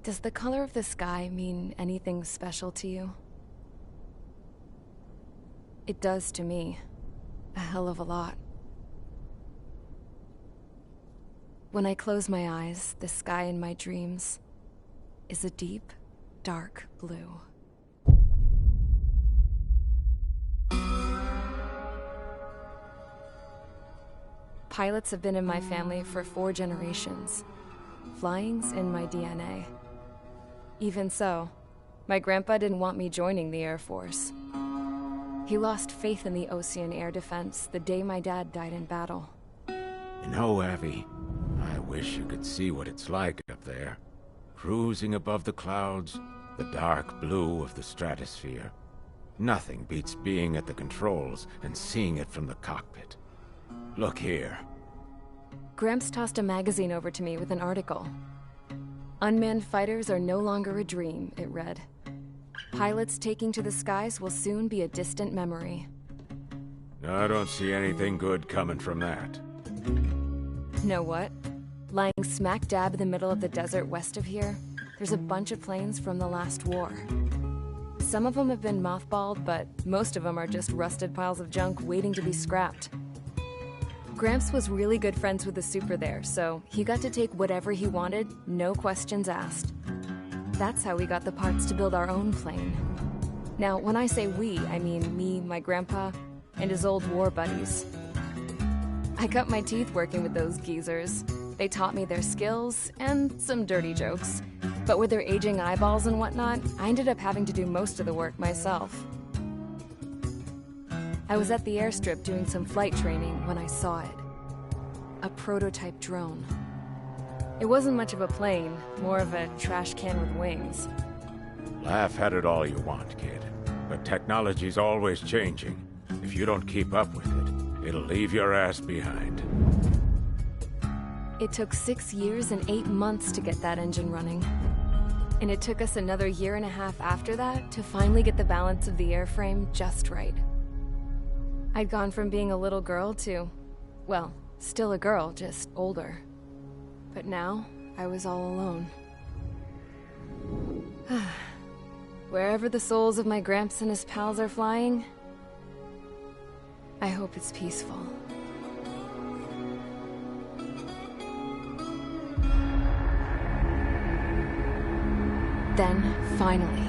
Does the color of the sky mean anything special to you? It does to me. A hell of a lot. When I close my eyes, the sky in my dreams is a deep, dark blue. Pilots have been in my family for 4 generations. Flying's in my DNA. Even so, my grandpa didn't want me joining the Air Force. He lost faith in the Ocean Air Defense the day my dad died in battle. You know, Abby, I wish you could see what it's like up there. Cruising above the clouds, the dark blue of the stratosphere. Nothing beats being at the controls and seeing it from the cockpit. Look here. Gramps tossed a magazine over to me with an article. Unmanned fighters are no longer a dream, it read. Pilots taking to the skies will soon be a distant memory. I don't see anything good coming from that. Know what? Lying smack dab in the middle of the desert west of here, there's a bunch of planes from the last war. Some of them have been mothballed, but most of them are just rusted piles of junk waiting to be scrapped. Gramps was really good friends with the super there, so he got to take whatever he wanted, no questions asked. That's how we got the parts to build our own plane. Now, when I say we, I mean me, my grandpa, and his old war buddies. I cut my teeth working with those geezers. They taught me their skills, and some dirty jokes. But with their aging eyeballs and whatnot, I ended up having to do most of the work myself. I was at the airstrip doing some flight training when I saw it. A prototype drone. It wasn't much of a plane, more of a trash can with wings. Laugh at it all you want, kid. But technology's always changing. If you don't keep up with it, it'll leave your ass behind. It took 6 years and 8 months to get that engine running. And it took us another 1.5 years after that to finally get the balance of the airframe just right. I'd gone from being a little girl to, well, still a girl, just older. But now, I was all alone. Wherever the souls of my Gramps and his pals are flying, I hope it's peaceful. Then, finally,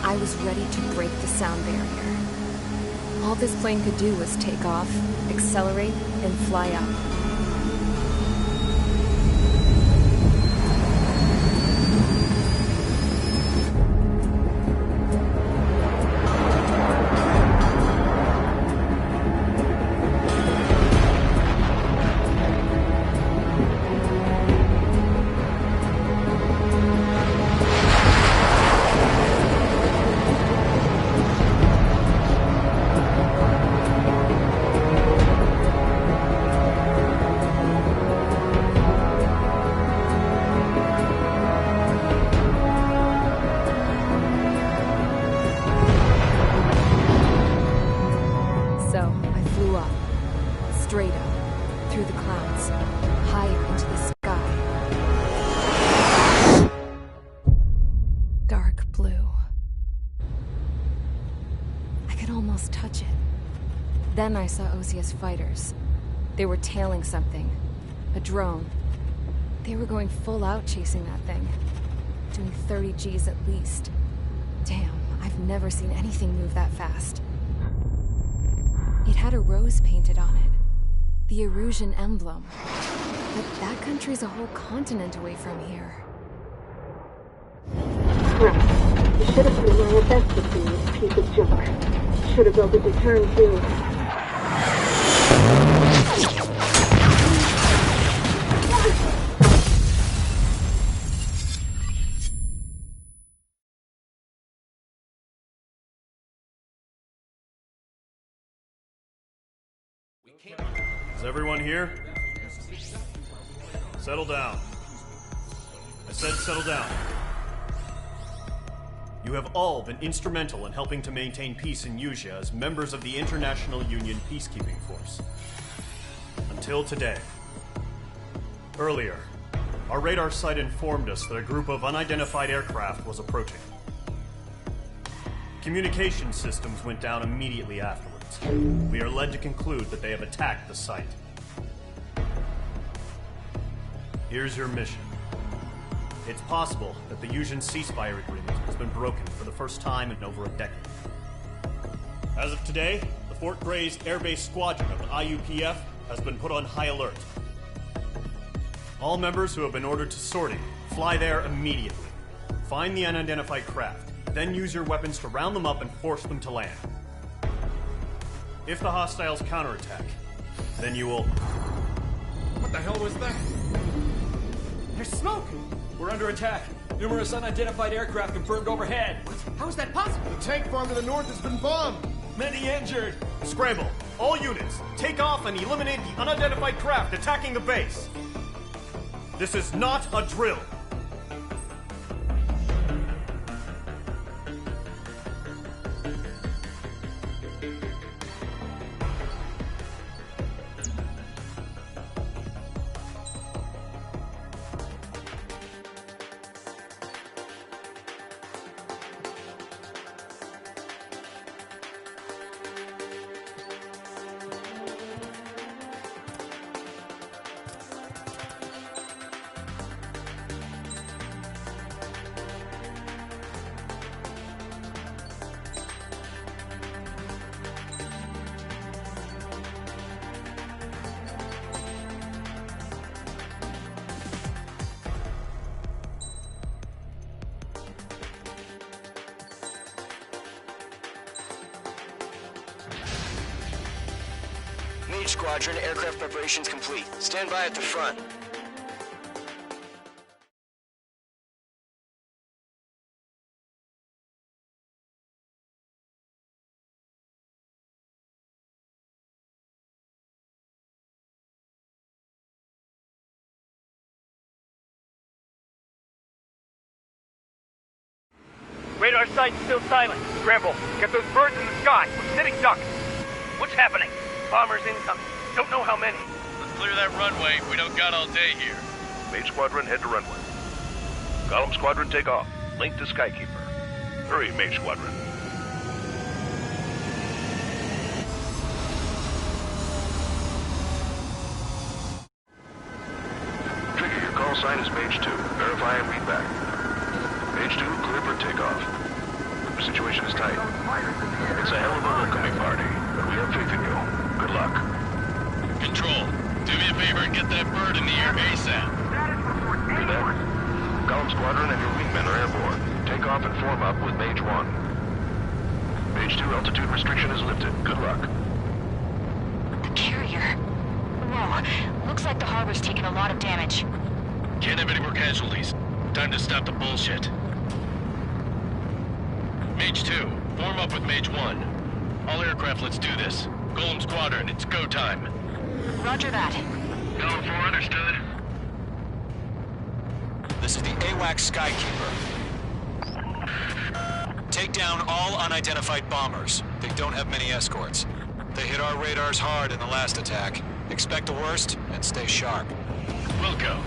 I was ready to break the sound barrier. All this plane could do was take off, accelerate, and fly up. straight up, through the clouds, higher into the sky. Dark blue. I could almost touch it. Then I saw Osia's fighters. They were tailing something. A drone. They were going full out chasing that thing. Doing 30 Gs at least. Damn, I've never seen anything move that fast. It had a rose painted on it. The Erusian emblem. But that country's a whole continent away from here. Right. You should have put in my best with you, piece of junk. Should have built a deterrent too. Is everyone here? Settle down. I said settle down. You have all been instrumental in helping to maintain peace in Usea as members of the International Union Peacekeeping Force. Until today. Earlier, our radar site informed us that a group of unidentified aircraft was approaching. Communication systems went down immediately afterwards. We are led to conclude that they have attacked the site. Here's your mission. It's possible that the Usian ceasefire agreement has been broken for the first time in over a decade. As of today, the Fort Gray's Airbase Squadron of the IUPF has been put on high alert. All members who have been ordered to sortie, fly there immediately. Find the unidentified craft, then use your weapons to round them up and force them to land. If the hostiles counterattack, then you will... What the hell was that? There's smoke! We're under attack. Numerous unidentified aircraft confirmed overhead. What? How is that possible? The tank farm to the north has been bombed! Many injured! Scramble! All units, take off and eliminate the unidentified craft attacking the base! This is not a drill! Mage Squadron, aircraft preparations complete. Stand by at the front. Radar site's still silent. Scramble. Get those birds in the sky. We're sitting ducks. What's happening? Bombers incoming. Don't know how many. Let's clear that runway. We don't got all day here. Mage Squadron, head to runway. Golem Squadron, take off. Link to Skykeeper. Hurry, Mage Squadron. Trigger, your call sign is Mage 2. Verify and read back. Mage 2, clear for takeoff. The situation is tight. It's a hell of a welcoming party, but we have faith in you. Good luck. Control, do me a favor and get that bird in the air ASAP. Do that. Golem Squadron and your wingmen are airborne. Take off and form up with Mage 1. Mage 2, altitude restriction is lifted. Good luck. The carrier. Whoa, looks like the harbor's taken a lot of damage. Can't have any more casualties. Time to stop the bullshit. Mage 2, form up with Mage 1. All aircraft, let's do this. Golem Squadron, it's go time. Roger that. Golem 4, understood. This is the AWACS Skykeeper. Take down all unidentified bombers. They don't have many escorts. They hit our radars hard in the last attack. Expect the worst and stay sharp. Wilco.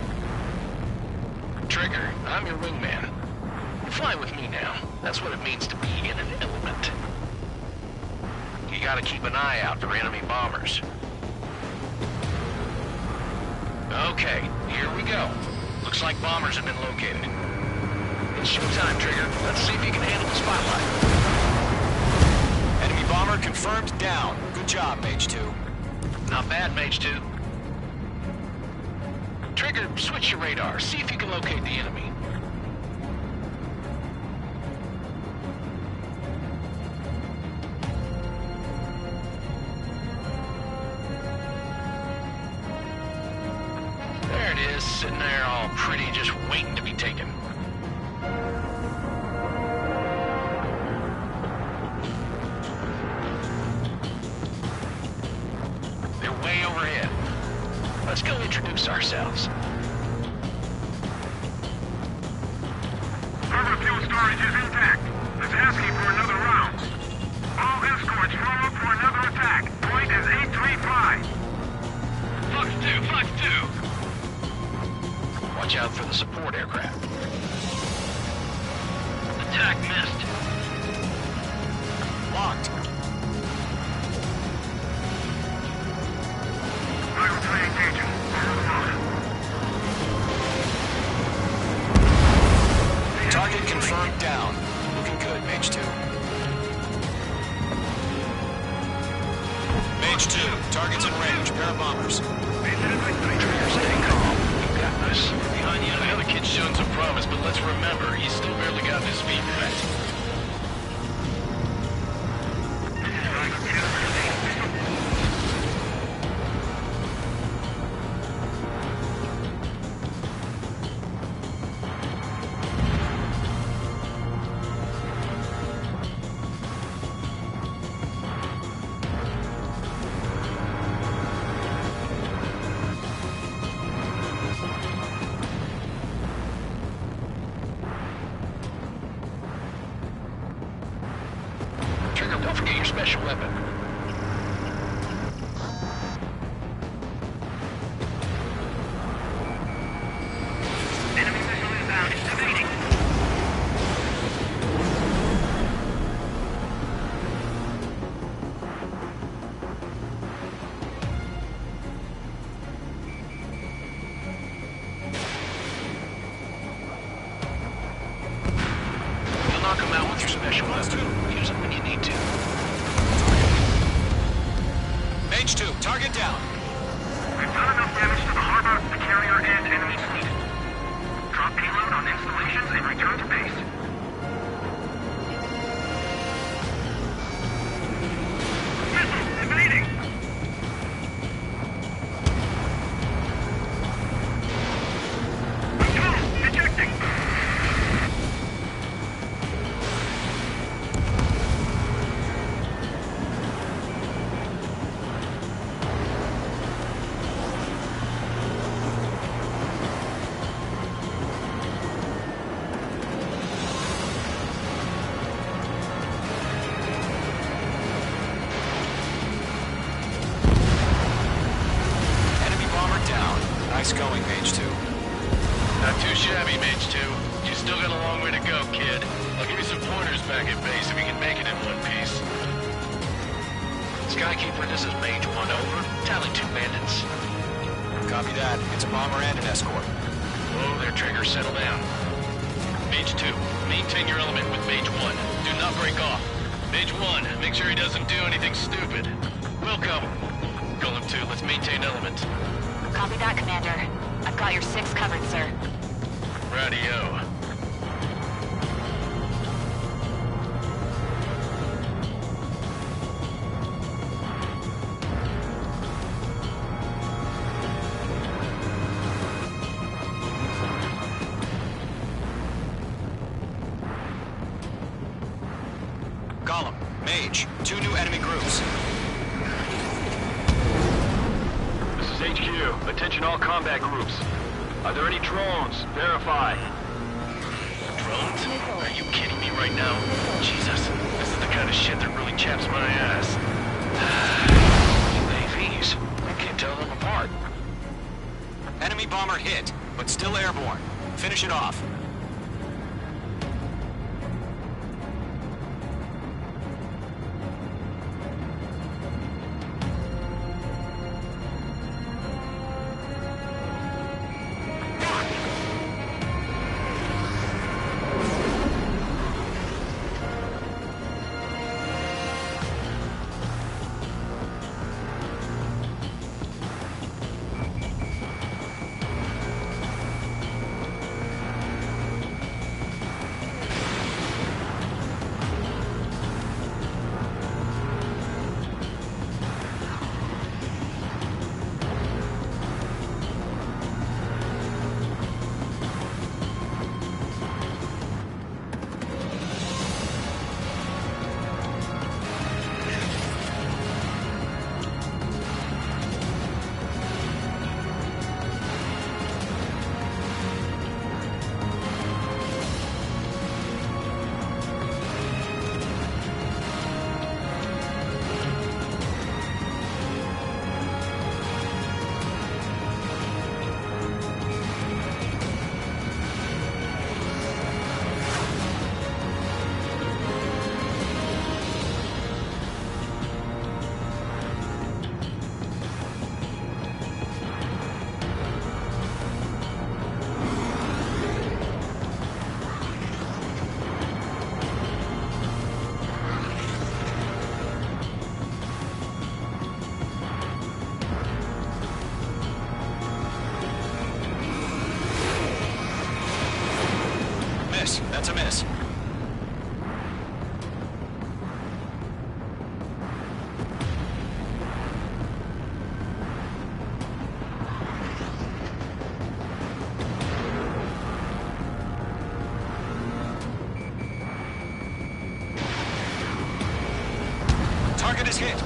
Trigger, I'm your wingman. Fly with me now. That's what it means to be in an element. You gotta keep an eye out for enemy bombers. Okay, here we go. Looks like bombers have been located. It's showtime, Trigger. Let's see if you can handle the spotlight. Enemy bomber confirmed down. Good job, Mage 2. Not bad, Mage 2. Trigger, switch your radar. See if you can locate the enemy. There it is, sitting there all pretty, just waiting to be taken. They're way overhead. Let's go introduce ourselves. Harbor fuel storage is intact. It's asking for another round. All escorts form up for another attack. Point is 835. Fox 2, Fox 2! Watch out for the support aircraft. Attack missed. Locked. Rival plane engaging. Target confirmed down. Looking good, Mage 2. Mage 2, target's in range. Pair of bombers. Trigger, stay calm. You got this. Behind you, the other kid's shown some promise, but let's remember, he's still barely gotten his feet wet. Trigger, don't forget your special weapon. Enemy missile inbound. It's evading. You'll knock him out with your special weapon. Use it when you need to. Mage 2, target down. We've done enough damage to the harbor, the carrier, and enemy fleet. Drop payload on installations and return to base. Missile evading! Control, ejecting! Enemy bomber down. Nice going, Mage 2. Not too shabby, Mage 2. You still got a long way to go, kid. I'll give you some pointers back at base if you can make it in one piece. Skykeeper, this is Mage 1, over. Tally 2 bandits. Copy that. It's a bomber and an escort. Whoa there, Trigger, settle down. Mage 2, maintain your element with Mage 1. Do not break off. Mage 1, make sure he doesn't do anything stupid. Wilco. Golem 2, let's maintain element. Copy that, Commander. I've got your 6 covered, sir. Radio. Golem, Mage, 2 new enemy groups. This is HQ. Attention all combat groups. Are there any drones? Verify. Drones? Are you kidding me right now? Jesus, this is the kind of shit that really chaps my ass. UAVs? I can't tell them apart. Enemy bomber hit, but still airborne. Finish it off. That's a miss. Target is hit.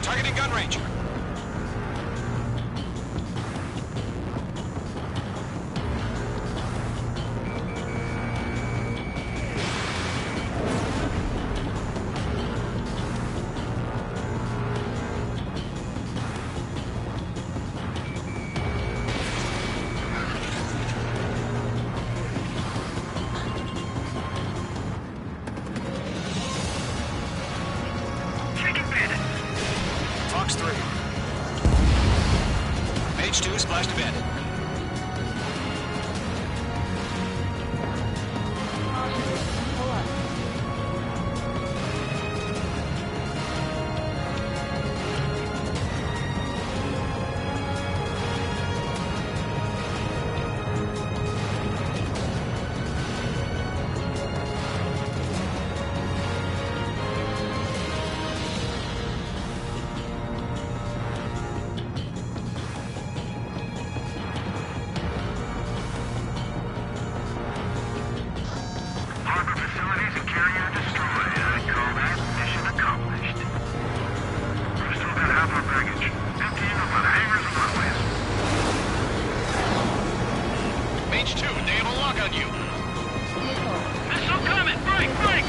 Targeting gun range. Fox 3. Mage 2 splashed abandoned. Mage 2, they have a lock on you. Missile coming! Break! Break!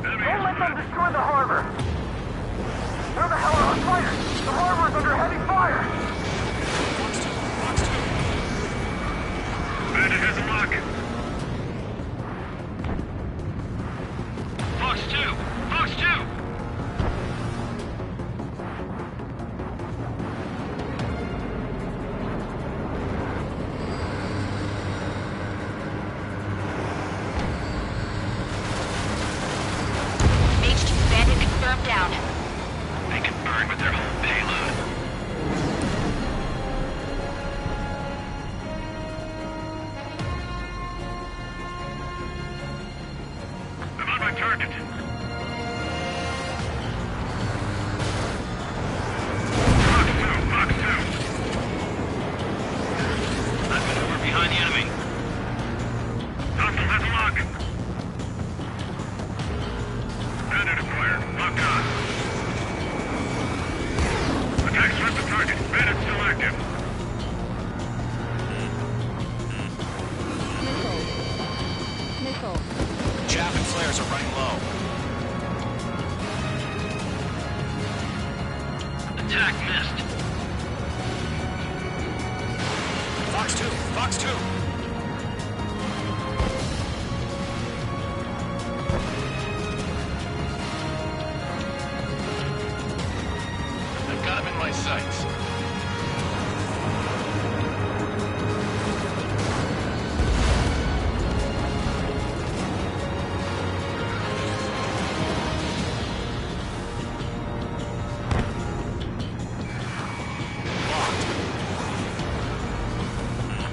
Don't let them destroy the harbor! Where the hell are our fighters? The harbor is under heavy fire! Fox 2. Bandit has a lock. Fox 2! Fox 2! Down. They can burn with their whole payload. I'm on my target. Fox 2, Fox 2. attack missed. Fox 2! Fox 2! I've got him in my sights.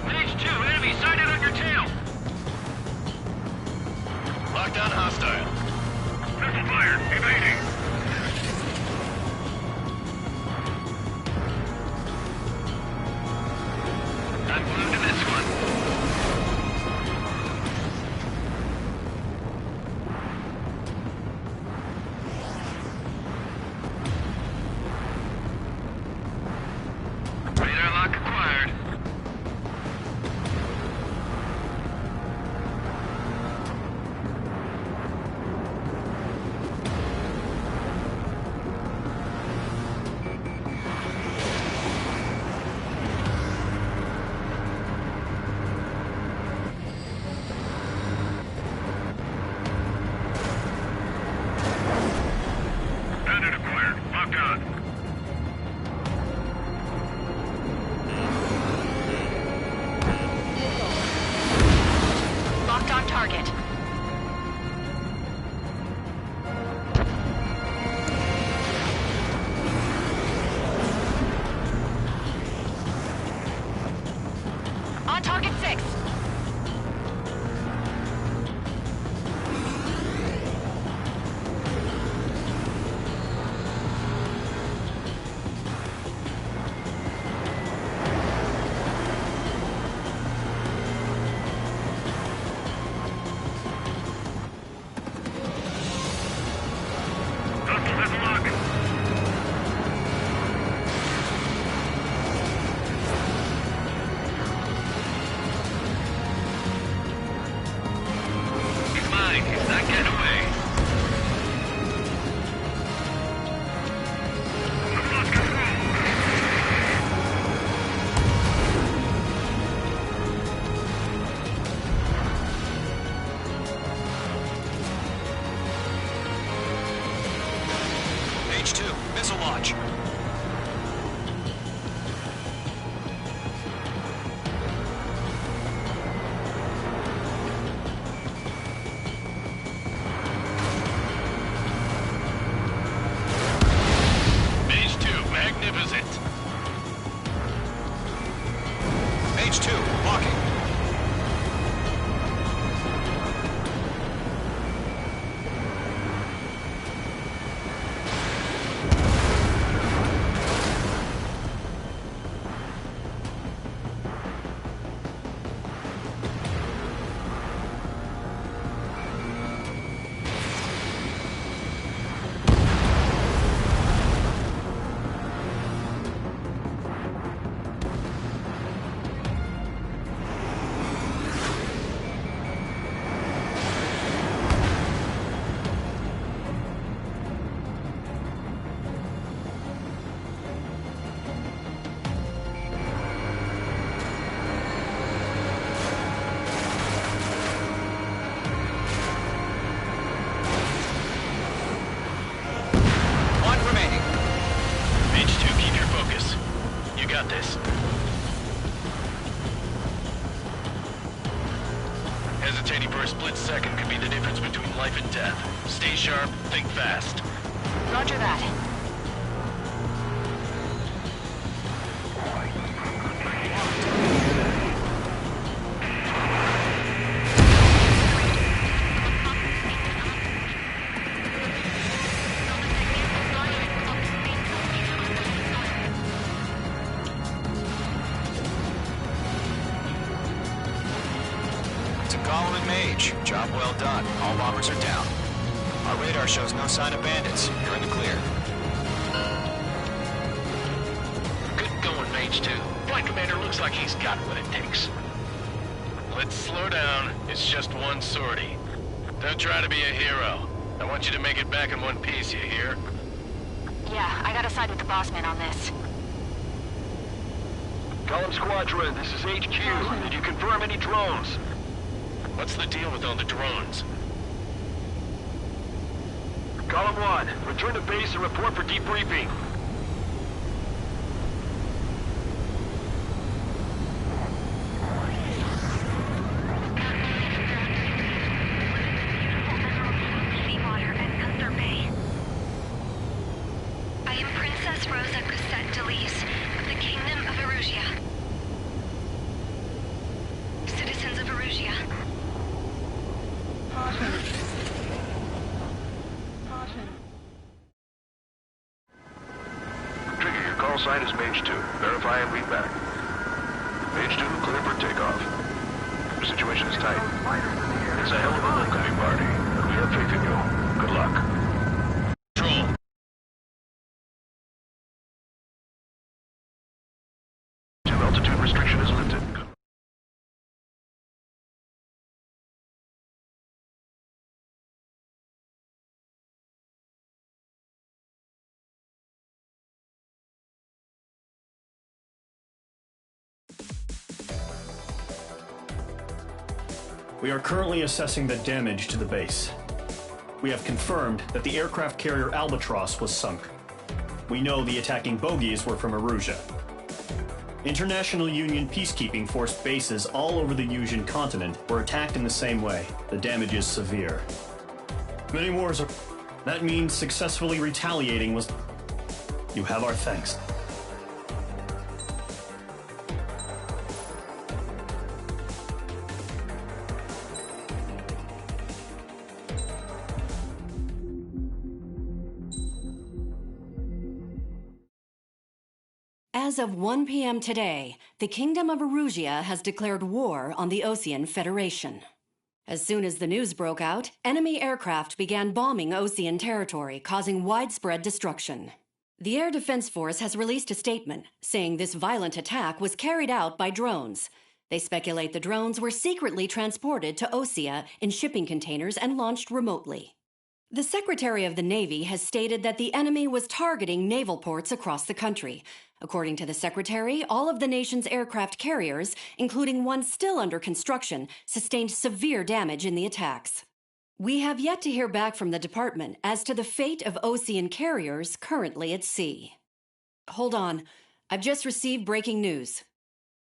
Mage 2, enemy sighted on your tail. Lockdown hostile. Missile fired, evading. I'm glued to this one. Radar lock acquired. Bandit acquired. Locked on. Locked on target. On target 6. Hostile missile lock. He's mine. He's not getting away. I've lost control. Mage 2, missile launch. Mage 2, magnificent. Mage 2, walking. One remaining. Mage 2, keep your focus. You got this. Hesitating for a split second could be the difference between life and death. Stay sharp, think fast. Roger that. Golem and Mage, job well done. All bombers are down. Our radar shows no sign of bandits. You're in the clear. Good going, Mage 2. Flight Commander looks like he's got what it takes. Let's slow down. It's just one sortie. Don't try to be a hero. I want you to make it back in one piece, you hear? Yeah, I gotta side with the boss man on this. Column Squadron, this is HQ. Did you confirm any drones? What's the deal with all the drones? Column 1, return to base and report for debriefing. Call sign is Mage 2. Verify and read back. Mage 2, clear for takeoff. The situation is tight. It's a hell of a welcoming party, but we have faith in you. Good luck. Control. Altitude restriction is lifted. We are currently assessing the damage to the base. We have confirmed that the aircraft carrier Albatross was sunk. We know the attacking bogies were from Erusia. International Union peacekeeping force bases all over the Yusian continent were attacked in the same way. The damage is severe. Many wars are... That means successfully retaliating was... You have our thanks. As of 1 p.m. today, the Kingdom of Erusia has declared war on the Osean Federation. As soon as the news broke out, enemy aircraft began bombing Osean territory, causing widespread destruction. The Air Defense Force has released a statement saying this violent attack was carried out by drones. They speculate the drones were secretly transported to Osea in shipping containers and launched remotely. The Secretary of the Navy has stated that the enemy was targeting naval ports across the country. According to the Secretary, all of the nation's aircraft carriers, including one still under construction, sustained severe damage in the attacks. We have yet to hear back from the department as to the fate of Osean carriers currently at sea. Hold on, I've just received breaking news.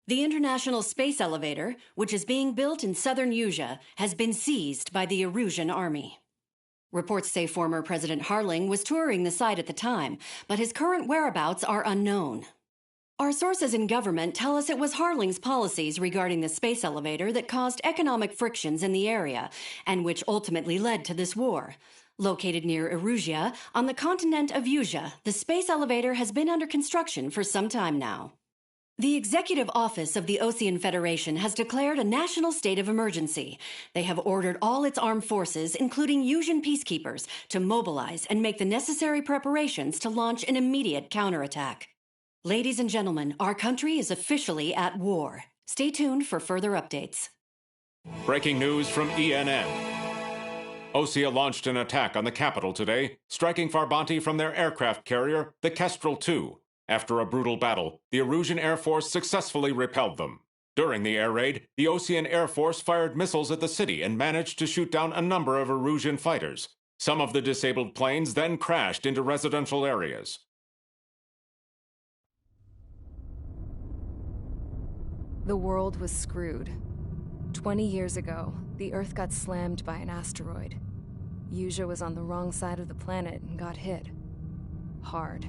The International Space Elevator, which is being built in southern Yusia, has been seized by the Erusian army. Reports say former President Harling was touring the site at the time, but his current whereabouts are unknown. Our sources in government tell us it was Harling's policies regarding the space elevator that caused economic frictions in the area, and which ultimately led to this war. Located near Erusia, on the continent of Yusia, the space elevator has been under construction for some time now. The Executive Office of the Osean Federation has declared a national state of emergency. They have ordered all its armed forces, including Yusian peacekeepers, to mobilize and make the necessary preparations to launch an immediate counterattack. Ladies and gentlemen, our country is officially at war. Stay tuned for further updates. Breaking news from ENN. Osea launched an attack on the capital today, striking Farbanti from their aircraft carrier, the Kestrel II. After a brutal battle, the Erusian Air Force successfully repelled them. During the air raid, the Osean Air Force fired missiles at the city and managed to shoot down a number of Erusian fighters. Some of the disabled planes then crashed into residential areas. The world was screwed. 20 years ago, the Earth got slammed by an asteroid. Yusia was on the wrong side of the planet and got hit. Hard.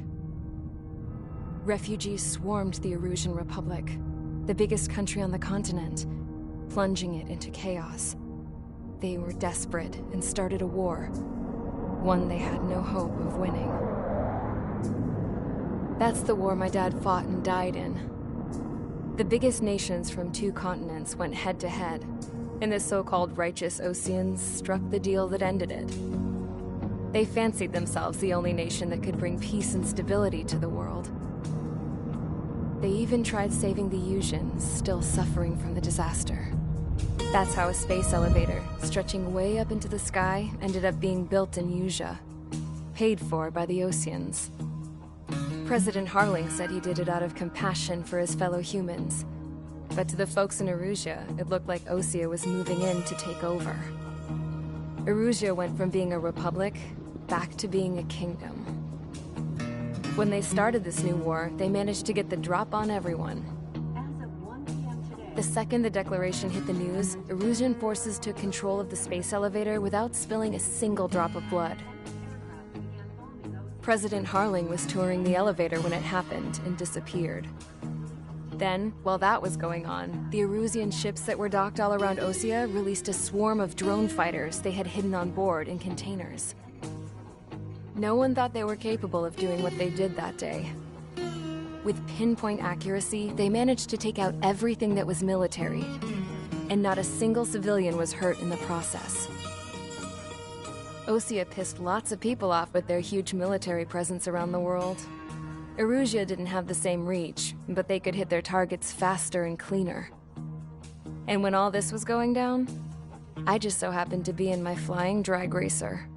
Refugees swarmed the Erusian Republic, the biggest country on the continent, plunging it into chaos. They were desperate and started a war, one they had no hope of winning. That's the war my dad fought and died in. The biggest nations from 2 continents went head-to-head, and the so-called righteous Oseans struck the deal that ended it. They fancied themselves the only nation that could bring peace and stability to the world. They even tried saving the Yusians, still suffering from the disaster. That's how a space elevator, stretching way up into the sky, ended up being built in Yusia, paid for by the Oseans. President Harling said he did it out of compassion for his fellow humans. But to the folks in Erusea, it looked like Osea was moving in to take over. Erusea went from being a republic back to being a kingdom. When they started this new war, they managed to get the drop on everyone. The second the declaration hit the news, Erusian forces took control of the space elevator without spilling a single drop of blood. President Harling was touring the elevator when it happened and disappeared. Then, while that was going on, the Erusian ships that were docked all around Osea released a swarm of drone fighters they had hidden on board in containers. No one thought they were capable of doing what they did that day. With pinpoint accuracy, they managed to take out everything that was military, and not a single civilian was hurt in the process. Osea pissed lots of people off with their huge military presence around the world. Erusea didn't have the same reach, but they could hit their targets faster and cleaner. And when all this was going down, I just so happened to be in my flying drag racer.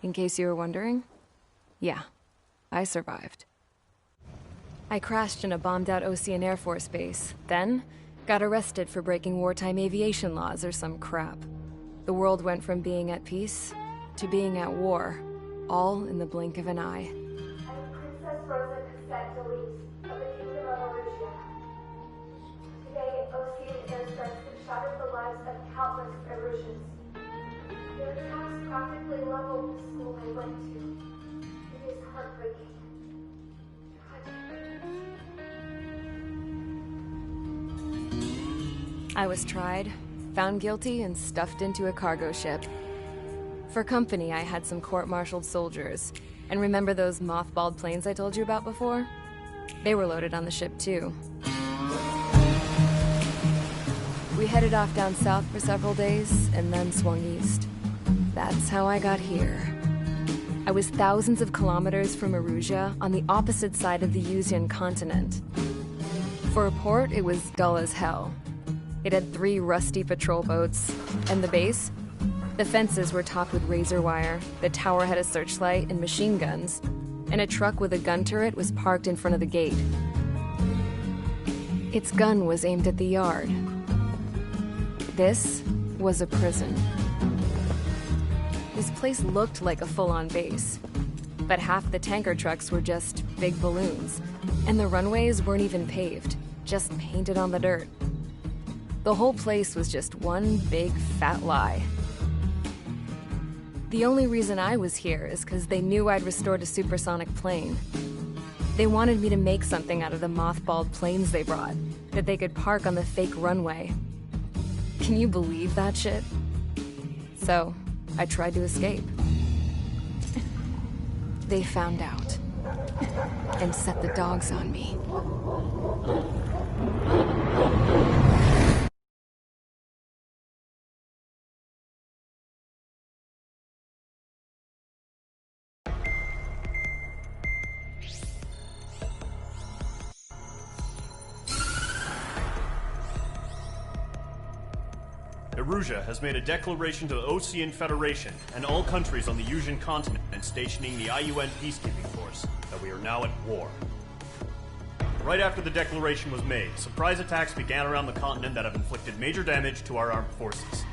In case you were wondering, yeah, I survived. I crashed in a bombed-out Osean Air Force base, then got arrested for breaking wartime aviation laws or some crap. The world went from being at peace to being at war, all in the blink of an eye. Princess Rosa Constantilis of the Kingdom of Erusea. Today, Osean airstrikes have shattered the lives of countless Erusians. Their attacks practically leveled the school I went to. It is heartbreaking. I was tried, found guilty, and stuffed into a cargo ship. For company, I had some court-martialed soldiers. And remember those mothballed planes I told you about before? They were loaded on the ship, too. We headed off down south for several days, and then swung east. That's how I got here. I was thousands of kilometers from Erusea, on the opposite side of the Usian continent. For a port, it was dull as hell. It had 3 rusty patrol boats, and the base? The fences were topped with razor wire, the tower had a searchlight and machine guns, and a truck with a gun turret was parked in front of the gate. Its gun was aimed at the yard. This was a prison. This place looked like a full-on base, but half the tanker trucks were just big balloons, and the runways weren't even paved, just painted on the dirt. The whole place was just one big fat lie. The only reason I was here is because they knew I'd restored a supersonic plane. They wanted me to make something out of the mothballed planes they brought, that they could park on the fake runway. Can you believe that shit? So, I tried to escape. They found out, and set the dogs on me. Erusea has made a declaration to the Osean Federation and all countries on the Usian continent stationing the IUN peacekeeping force that we are now at war. Right after the declaration was made, surprise attacks began around the continent that have inflicted major damage to our armed forces.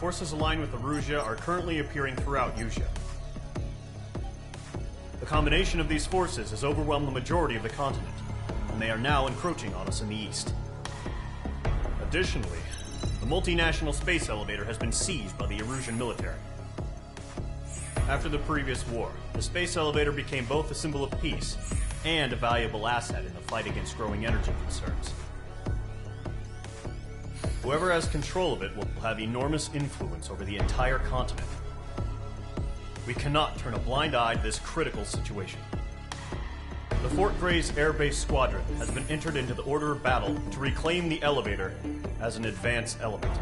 Forces aligned with Erusea are currently appearing throughout Usea. The combination of these forces has overwhelmed the majority of the continent, and they are now encroaching on us in the east. Additionally, the multinational space elevator has been seized by the Erusian military. After the previous war, the space elevator became both a symbol of peace and a valuable asset in the fight against growing energy concerns. Whoever has control of it will have enormous influence over the entire continent. We cannot turn a blind eye to this critical situation. The Fort Gray's Air Base Squadron has been entered into the order of battle to reclaim the elevator as an advance element.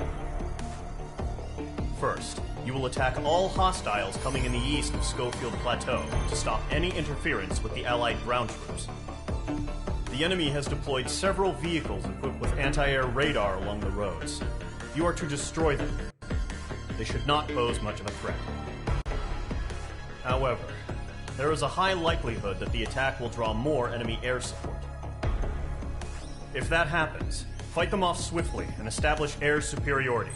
First, you will attack all hostiles coming in the east of Schofield Plateau to stop any interference with the Allied ground troops. The enemy has deployed several vehicles equipped with anti-air radar along the roads. You are to destroy them. They should not pose much of a threat. However, there is a high likelihood that the attack will draw more enemy air support. If that happens, fight them off swiftly and establish air superiority.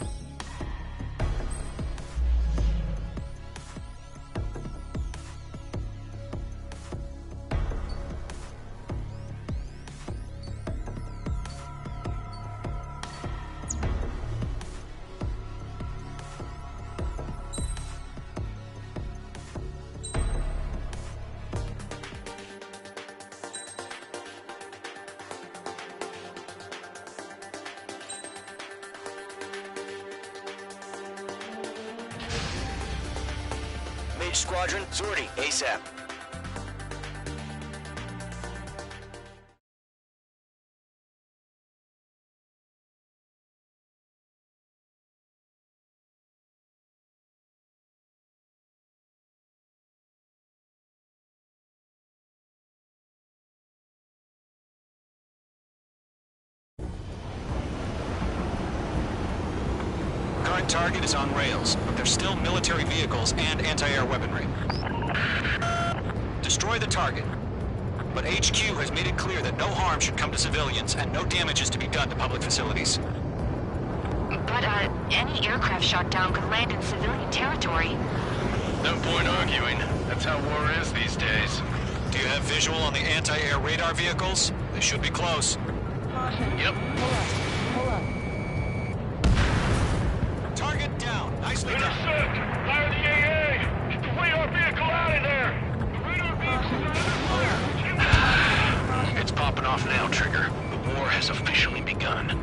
Mage Squadron, sortie, ASAP. Current target is on rails, but there's still military vehicles and anti-air weaponry. Destroy the target. But HQ has made it clear that no harm should come to civilians and no damage is to be done to public facilities. But, any aircraft shot down could land in civilian territory. No point arguing. That's how war is these days. Do you have visual on the anti-air radar vehicles? They should be close. Yep. Pull up. Target down. Nicely done. Intercept! Fire the AA! Get the radar vehicle out of there! The radar vehicles are under fire! It's popping off now, Trigger. The war has officially begun.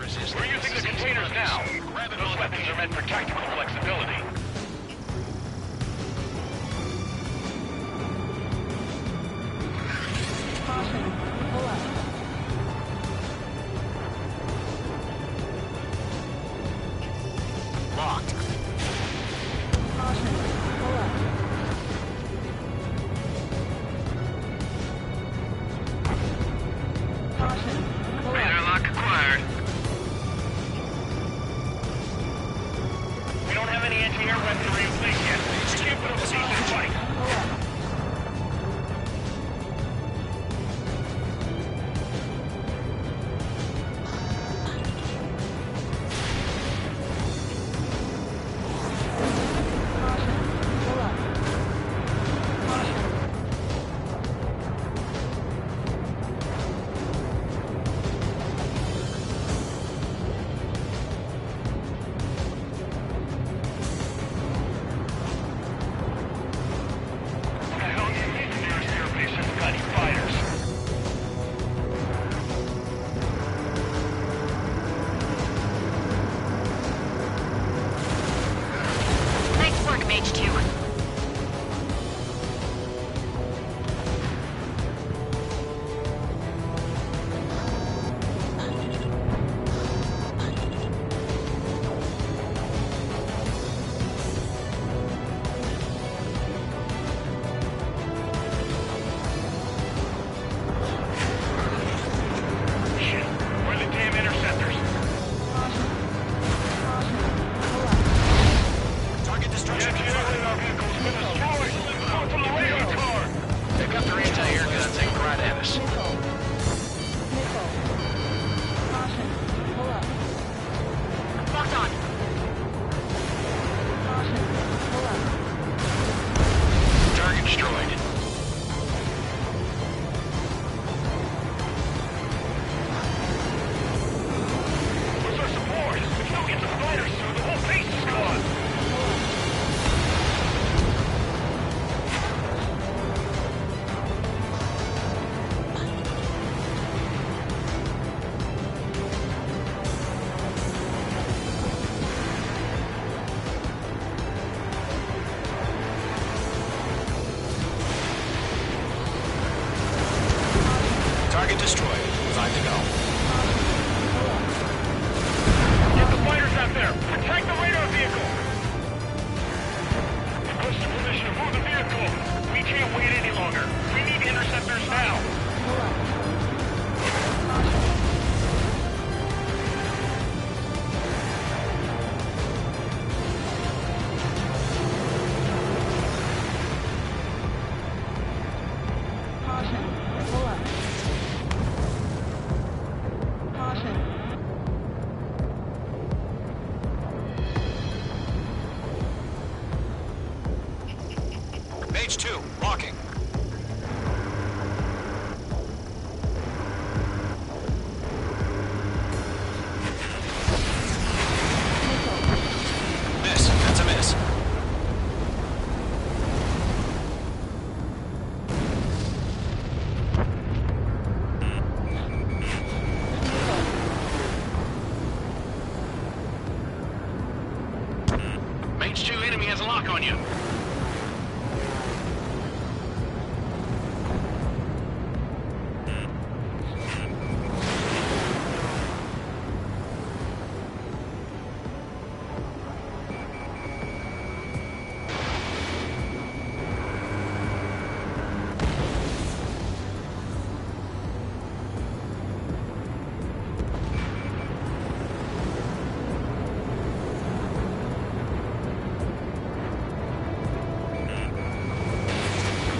resistance. We're using the containers now. Those weapons are meant for tactical flexibility. Caution. Pull up. Locked. Caution. Pull up. Caution. Pull up. Radar lock acquired. We don't have any anti-air weaponry in place yet. We can't put up a decent fight. Pull up. Nice work, Mage 2. Shit. Where are the damn interceptors? Target destruction confirmed. Our vehicle's been destroyed. Go to the radar car. Pick up their anti-air guns aimed right at us. Missile. Missile. Caution. Pull up. Locked on. Caution. Pull up. Target destroyed. Where's our support? If we don't get the fighters soon, the whole base is gone. Target destroyed. Time to go. Get the fighters out there. Protect the radar vehicle. Requesting permission to move the vehicle. We can't wait any longer. We need interceptors now. Pull up. Caution. Pull up. Caution. Mage 2, locking. Miss. That's a miss. Mage 2 enemy has a lock on you.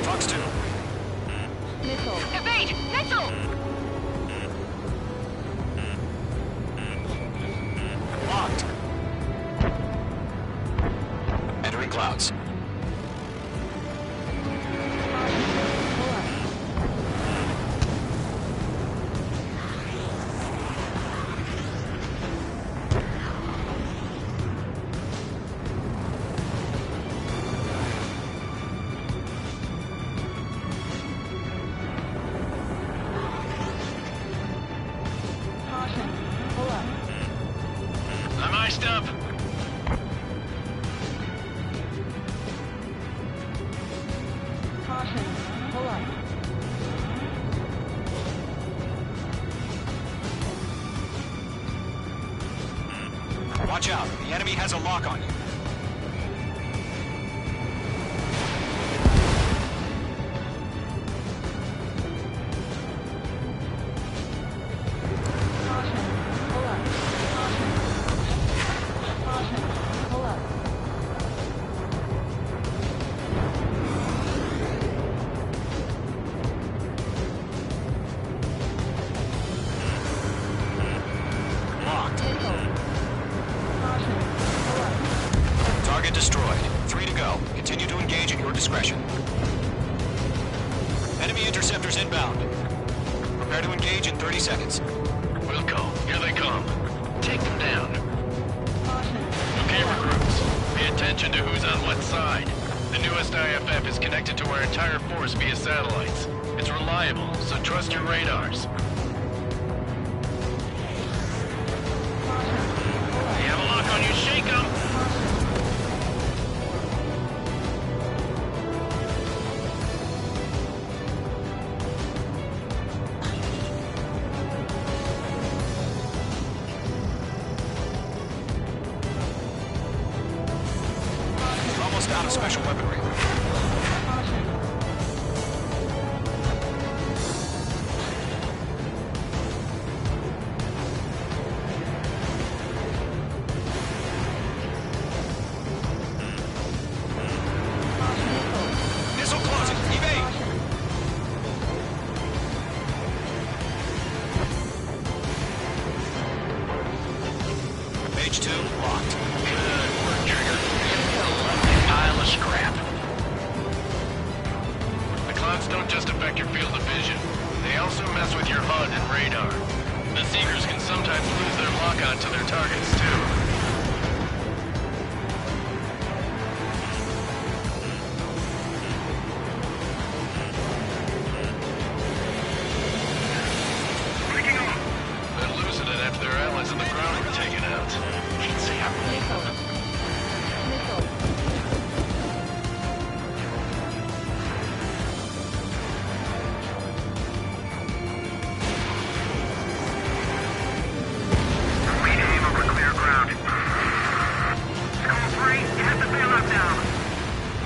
Fox 2. Missile. Evade! Missile! Locked. Entering clouds. Pull up. Caution. Pull up. spiced up? Caution. Pull up. Watch out. The enemy has a lock on you. Target destroyed. 3 to go. Continue to engage at your discretion. Enemy interceptors inbound. Prepare to engage in 30 seconds. Wilco, here they come. Take them down. Okay, recruits. Pay attention to who's on what side. The newest IFF is connected to our entire force via satellites. It's reliable, so trust your radars. You have a lock on you, shake 'em! Almost out of special weaponry. Missile closing. Evade. Page 2 locked. Good work, Trigger. Lovely pile of scrap. The clouds don't just affect your field of vision. They also mess with your HUD and radar. The Seekers can sometimes lose their lock-on to their targets, too. They're losing it after their allies on the ground were taken out. Can't say how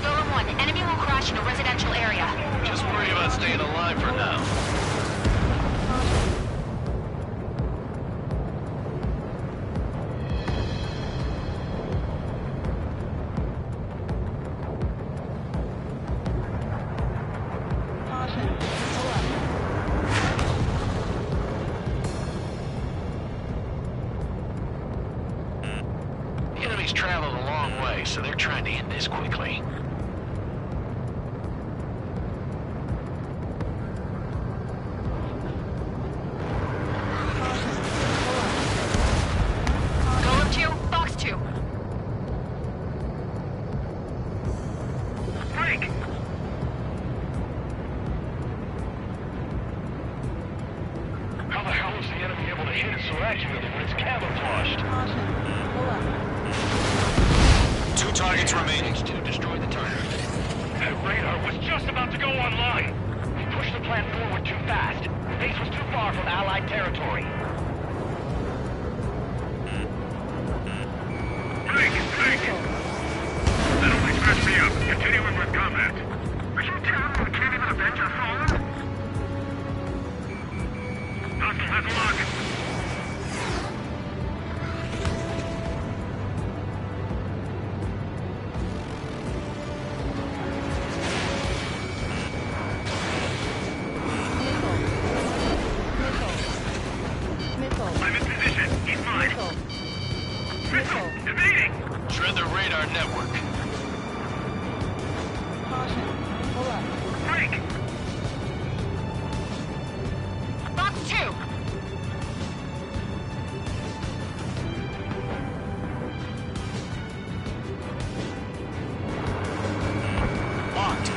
Golem 1, enemy will crash in a residential area. Just worry about staying alive for now. The enemy's traveled a long way, so they're trying to end this quickly. Golem 2, Box 2. Break! How the hell is the enemy able to hit it so accurately when it's camouflaged? 2 targets remaining. To destroy the target. That radar was just about to go online. We pushed the plan forward too fast. The base was too far from Allied territory. Break! Break! That only scratched me up. Continuing with combat. Are you telling me we can't even avenge our fallen? Hostile has a lock. I'm in position. He's mine. Missile! Evading! Shred the radar network. Break! Box 2. Locked.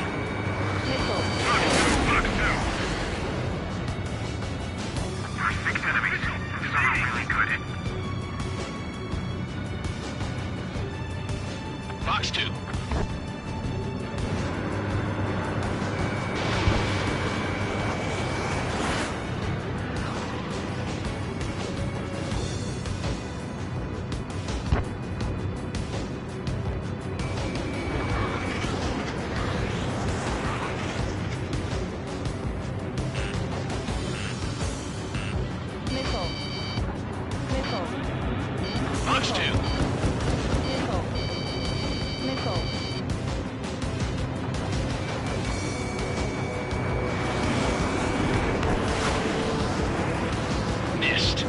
Box 2. First 6 enemies. This is all really good. Fox 2. Fox 2. Missed.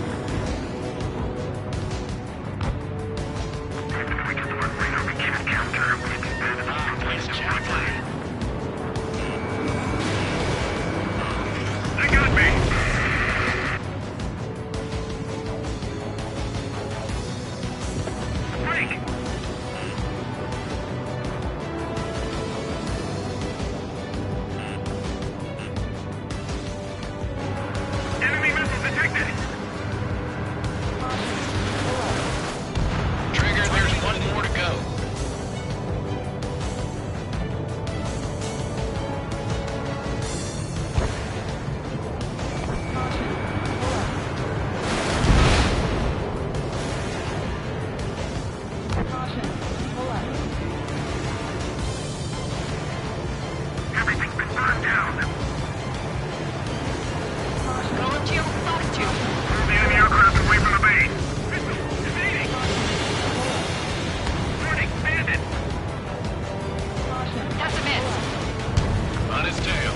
They got me! Break! Enemy missile detected! Trigger, there's one more to go. Everything's been burned down! Going to Fox 2. Move the enemy aircraft away from the base! Missile! Evading! Warning! Bandit! That's a miss. On his tail.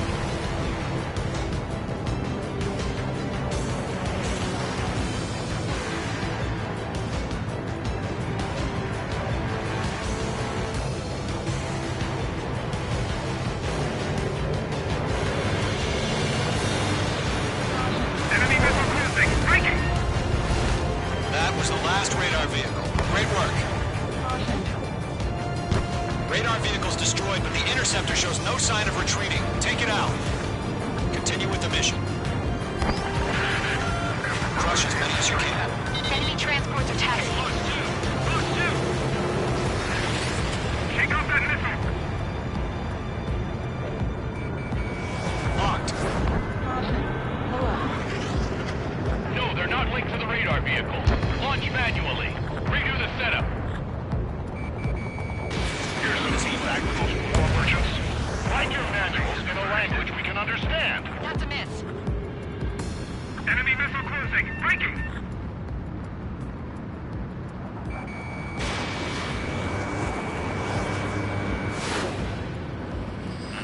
Enemy missile cruising! Breaking! That was the last radar vehicle. Great work. Radar vehicle's destroyed, but the interceptor shows no sign of retreating. Take it out. Continue with the mission. Crush as many as you can. Enemy transports are taxiing. Shake off that missile! Locked. No, they're not linked to the radar vehicle. Launch manually. Redo the setup. Here's some feedback from those war merchants. Write your manuals in a language we can understand. That's a miss. Enemy missile cruising. Breaking.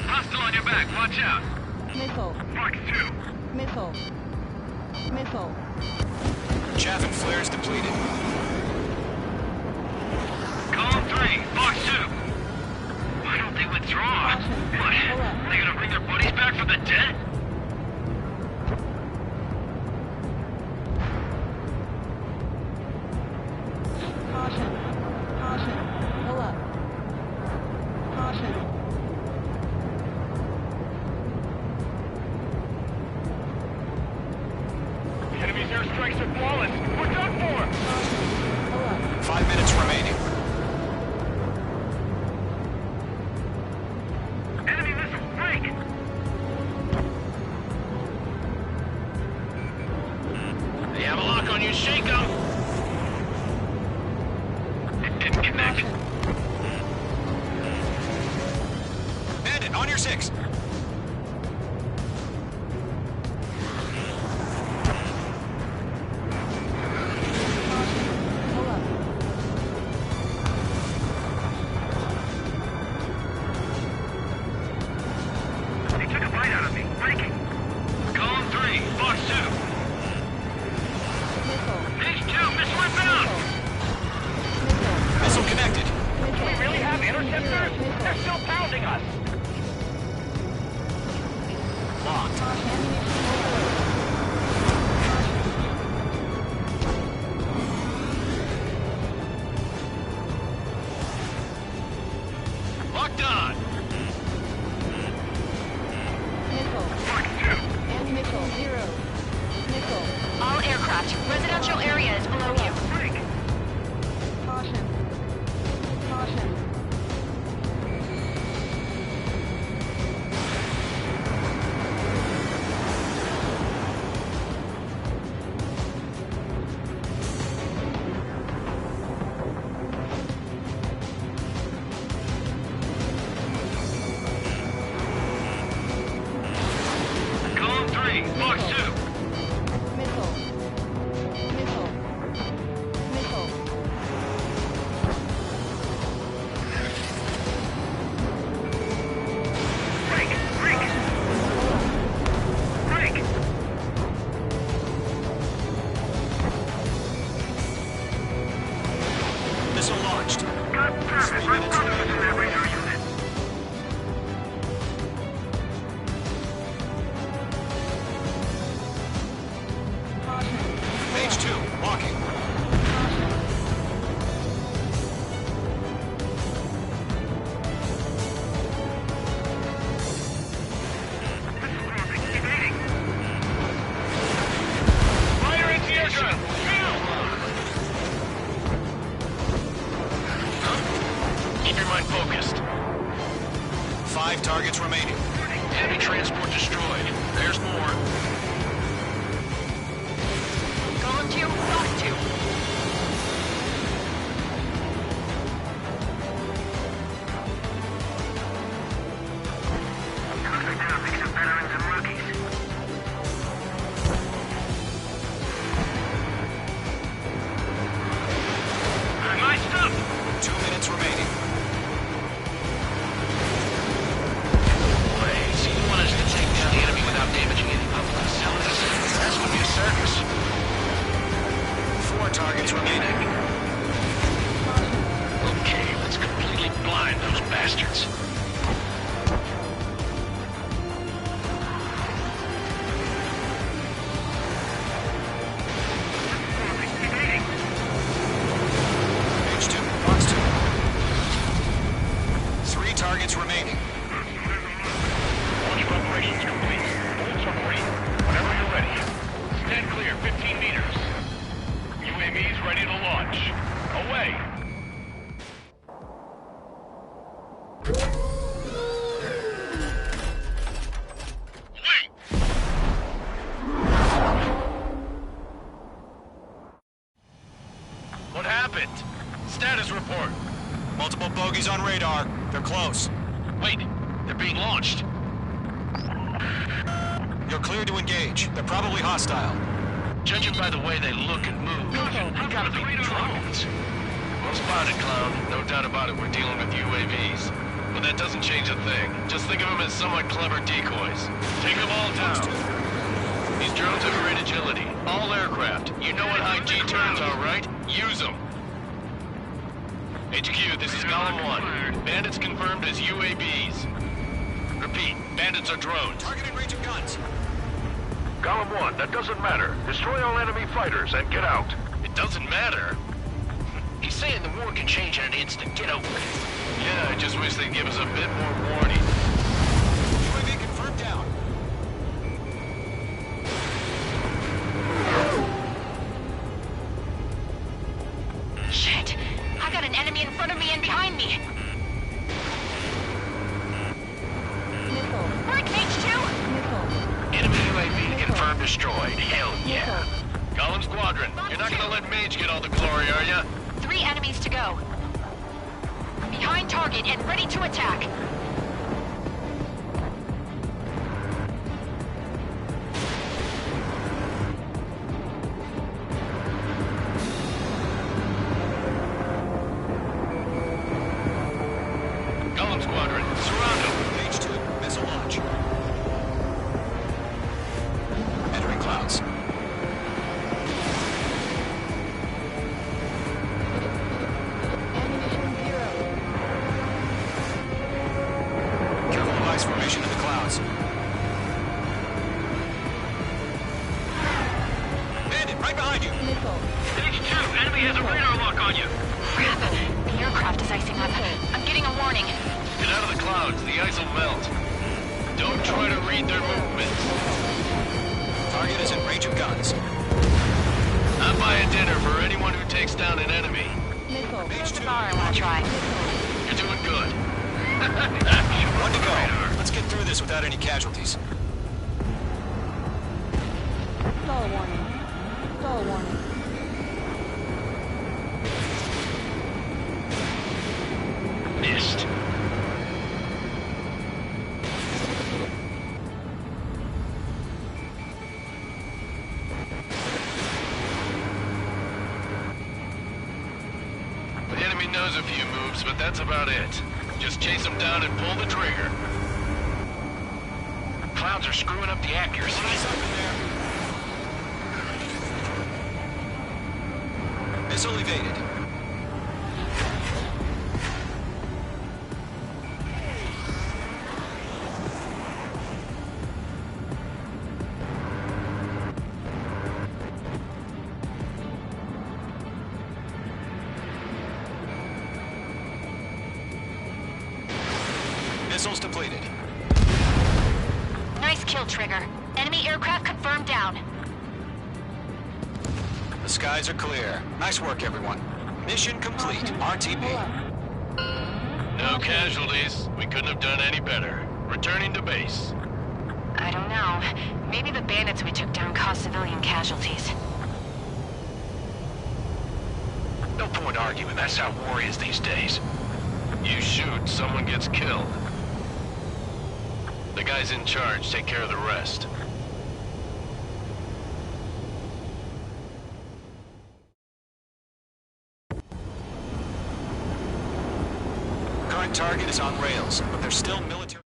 Hostile on your back. Watch out. Missile. Fox 2. Missile. Missile. Chaff and flares depleted. Column 3. Fox 2. Why don't they withdraw? What? They gonna bring their buddies back from the dead? Caution. Caution. Pull up. Caution. Enemy's airstrikes are flawless. We're done for. 5 minutes remaining. Enemy missile. Break. They have a lock on you. Shake 'em. It didn't connect. Bandit, on your 6. He took a bite out of me. Breaking. Column 3. Fox 2. H2. Missile inbound. Missile connected. Do we really have interceptors? They're still pounding us. Locked. Locked on. Missile. Fox 2. And missile. 0. Missile. All aircraft. Residential area is below you. Break. Caution. Caution. launched. God damn it, my brother was in that radar unit. Mage 2, walking. Fire into your gun! Keep your mind focused. 5 targets remaining. Enemy transport destroyed. There's more. Going to, got to. My stuff! 2 minutes remaining. Wait, so you want us to take down the enemy without damaging any public facilities? That's gonna be a circus. 4 targets remaining. Okay, let's completely blind those bastards. Mage 2, box 2. 3 targets remaining. Launch preparations complete. Bolts are green. Whenever you're ready. Stand clear, 15 meters. UAVs ready to launch. Away! What happened? Status report. Multiple bogeys on radar. They're close. Wait, they're being launched. You're cleared to engage. They're probably hostile. Judging by the way they look and move, they gotta be drones. Well spotted, clown. No doubt about it, we're dealing with UAVs. But that doesn't change a thing. Just think of them as somewhat clever decoys. Take them all down. These drones have great agility. All aircraft. You know what high G-turns are, right? Use them. HQ, this is Column 1. Bandits confirmed as UAVs. Repeat, bandits are drones. Targeting range of guns. Column 1, that doesn't matter. Destroy all enemy fighters and get out. It doesn't matter. He's saying the war can change in an instant. Get over it. Yeah, I just wish they'd give us a bit more warning. UAV confirmed down. Shit! I got an enemy in front of me and behind me. Work, H2! Enemy UAV confirmed destroyed. Hell yeah. Column Squadron, you're not gonna let Mage get all the glory, are ya? 3 enemies to go. Behind target and ready to attack. Column Squadron, surround them. Mage 2, missile launch. Entering clouds. Careful of ice formation in the clouds. Bandit, right behind you. H2, enemy has a radar lock on you. Crap! The aircraft is icing up. I'm getting a warning. Get out of the clouds, the ice will melt. Don't try to read their movements. Target is in range of guns. I'm buying dinner for anyone who takes down an enemy. There's a bar I want to try. You're doing good. 1 to go. Let's get through this without any casualties. Stall warning. Stall warning. Missed. The enemy knows a few moves, but that's about it. Just chase them down and pull the trigger. Clouds are screwing up the accuracy. Missile evaded. Missiles depleted. Nice kill, Trigger. Enemy aircraft confirmed down. The skies are clear. Nice work, everyone. Mission complete. RTB. No casualties. We couldn't have done any better. Returning to base. I don't know. Maybe the bandits we took down caused civilian casualties. No point arguing. That's how war is these days. You shoot, someone gets killed. The guys in charge take care of the rest. Current target is on rails, but there's still military...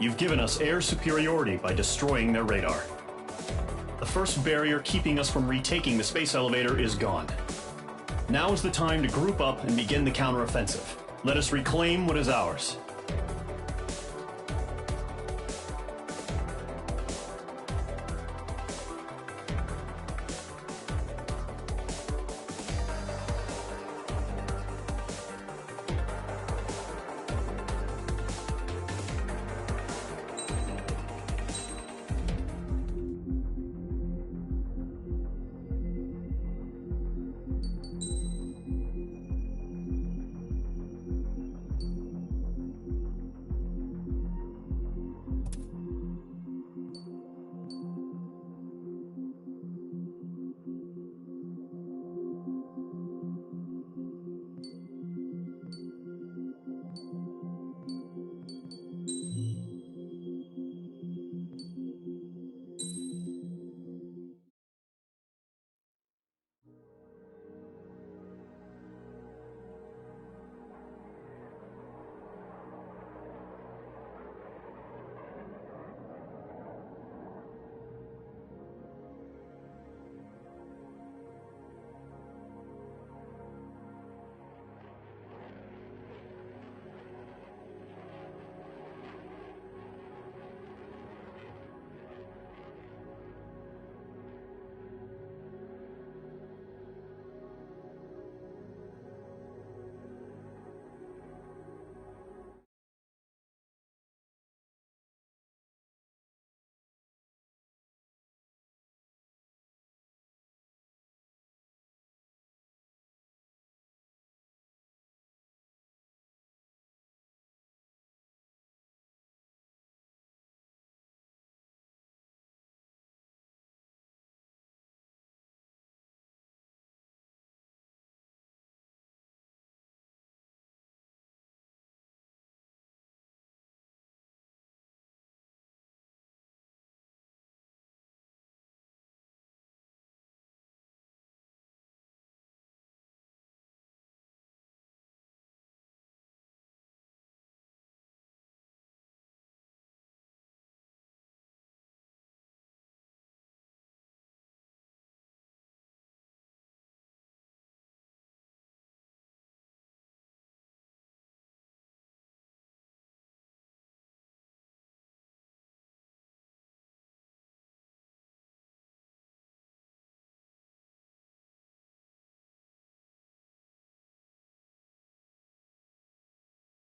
You've given us air superiority by destroying their radar. The first barrier keeping us from retaking the space elevator is gone. Now is the time to group up and begin the counteroffensive. Let us reclaim what is ours.